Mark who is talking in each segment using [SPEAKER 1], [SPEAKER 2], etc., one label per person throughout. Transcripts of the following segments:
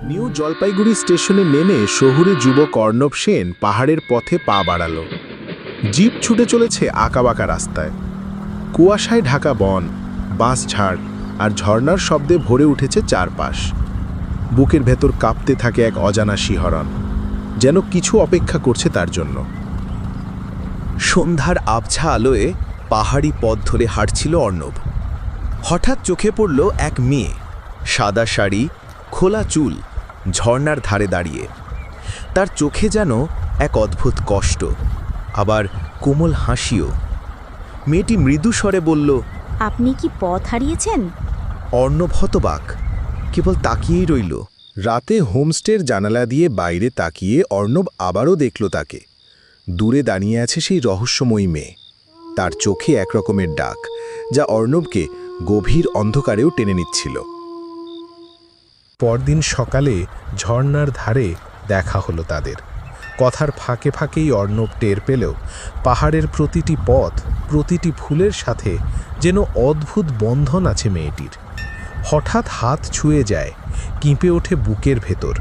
[SPEAKER 1] New Jalpaiguri স্টেশনে নেমে শহুরে যুবক অর্ণব সেন পাহাড়ের পথে পা বাড়াল। জিপ ছুটে চলেছে আঁকাবাঁকা রাস্তায়। কুয়াশায় ঢাকা বন, বাঁশঝাড় আর ঝর্ণার শব্দে ভরে উঠেছে চারপাশ। বুকের ভেতর কাঁপতে থাকে এক অজানা শিহরণ, যেন কিছু অপেক্ষা করছে তার জন্য।
[SPEAKER 2] সন্ধ্যার আবছা আলোয় পাহাড়ি পথ ধরে হাঁটছিল অর্ণব। হঠাৎ চোখে পড়ল এক মেয়ে, সাদা শাড়ি, খোলা চুল, ঝর্ণার ধারে দাঁড়িয়ে। তার চোখে যেন এক অদ্ভুত কষ্ট, আবার কোমল হাসিও। মেয়েটি মৃদু স্বরে বলল,
[SPEAKER 3] আপনি কি পথ হারিয়েছেন?
[SPEAKER 2] অর্ণব হতবাক, কেবল তাকিয়েই রইল।
[SPEAKER 1] রাতে হোমস্টের জানালা দিয়ে বাইরে তাকিয়ে অর্ণব আবারও দেখল তাকে। দূরে দাঁড়িয়ে আছে সেই রহস্যময়ী মেয়ে। তার চোখে একরকমের ডাক, যা অর্ণবকে গভীর অন্ধকারেও টেনে নিচ্ছিল। পরদিন সকালে ঝর্ণার ধারে দেখা হলো তাদের। কথার ফাঁকে ফাঁকেই অর্ণব টের পেলেও পাহাড়ের প্রতিটি পথ, প্রতিটি ফুলের সাথে যেন অদ্ভুত বন্ধন আছে মেয়েটির। হঠাৎ হাত ছুঁয়ে যায়, কিঁপে ওঠে বুকের ভেতর।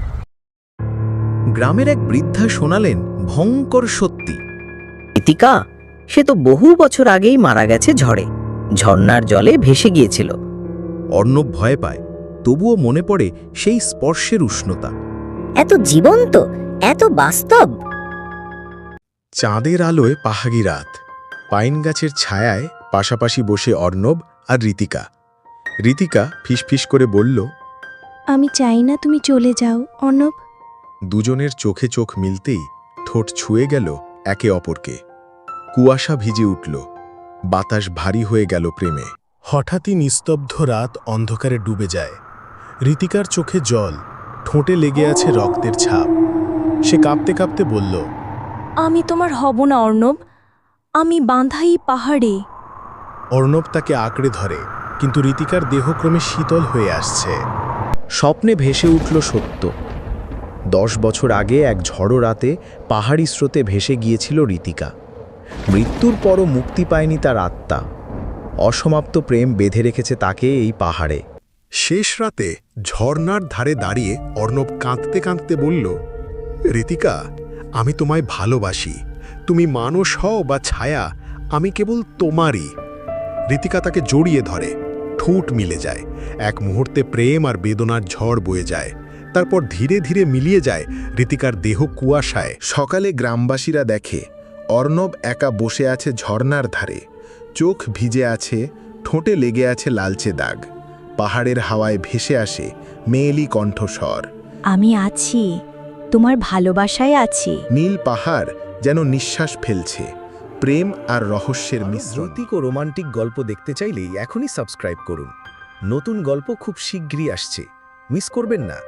[SPEAKER 2] গ্রামের এক বৃদ্ধা শোনালেন ভয়ঙ্কর সত্যি।
[SPEAKER 4] ঋতিকা, সে তো বহু বছর আগেই মারা গেছে ঝড়ে, ঝর্ণার জলে ভেসে গিয়েছিল।
[SPEAKER 2] অর্ণব ভয় পায়, তবুও মনে পড়ে সেই স্পর্শের উষ্ণতা।
[SPEAKER 3] এত জীবন্ত, এত বাস্তব।
[SPEAKER 1] চাঁদের আলোয় পাহাড়ি রাত, পাইন গাছের ছায়ায় পাশাপাশি বসে অর্ণব আর ঋতিকা। ঋতিকা ফিসফিস করে বলল,
[SPEAKER 3] আমি চাই না তুমি চলে যাও অর্ণব।
[SPEAKER 1] দুজনের চোখে চোখ মিলতেই ঠোঁট ছুঁয়ে গেল একে অপরকে। কুয়াশা ভিজে উঠল, বাতাস ভারী হয়ে গেল প্রেমে। হঠাৎই নিস্তব্ধ রাত অন্ধকারে ডুবে যায়। ঋতিকার চোখে জল, ঠোঁটে লেগে আছে রক্তের ছাপ। সে কাঁপতে কাঁপতে বলল,
[SPEAKER 3] আমি তোমার হব না অর্ণব, আমি বাঁধাই পাহাড়ে।
[SPEAKER 1] অর্ণব তাকে আঁকড়ে ধরে, কিন্তু ঋতিকার দেহ ক্রমে শীতল হয়ে আসছে।
[SPEAKER 2] স্বপ্নে ভেসে উঠল সত্য। 10 বছর আগে এক ঝড়ো রাতে পাহাড়ি স্রোতে ভেসে গিয়েছিল ঋতিকা। মৃত্যুর পরও মুক্তি পায়নি তার আত্মা। অসমাপ্ত প্রেম বেঁধে রেখেছে তাকে এই পাহাড়ে।
[SPEAKER 1] শেষ রাতে ঝর্ণার ধারে দাঁড়িয়ে অর্ণব কাঁদতে কাঁদতে বলল, ঋতিকা, আমি তোমায় ভালোবাসি। তুমি মানুষ হও বা ছায়া, আমি কেবল তোমারই। ঋতিকা তাকে জড়িয়ে ধরে, ঠোঁট মিলে যায়। এক মুহূর্তে প্রেম আর বেদনার ঝড় বয়ে যায়। তারপর ধীরে ধীরে মিলিয়ে যায় ঋতিকার দেহ কুয়াশায়। সকালে গ্রামবাসীরা দেখে অর্ণব একা বসে আছে ঝর্ণার ধারে। চোখ ভিজে আছে, ঠোঁটে লেগে আছে লালচে দাগ। পাহাড়ের হাওয়ায় ভেসে আসে মেয়েলি কণ্ঠস্বর,
[SPEAKER 3] আমি আছি, তোমার ভালোবাসায় আছি।
[SPEAKER 1] নীল পাহাড় যেন নিঃশ্বাস ফেলছে, প্রেম আর রহস্যের মিশ্রণ।
[SPEAKER 2] ভৌতিক ও রোমান্টিক গল্প দেখতে চাইলেই এখনই সাবস্ক্রাইব করুন। নতুন গল্প খুব শীঘ্রই আসছে, মিস করবেন না।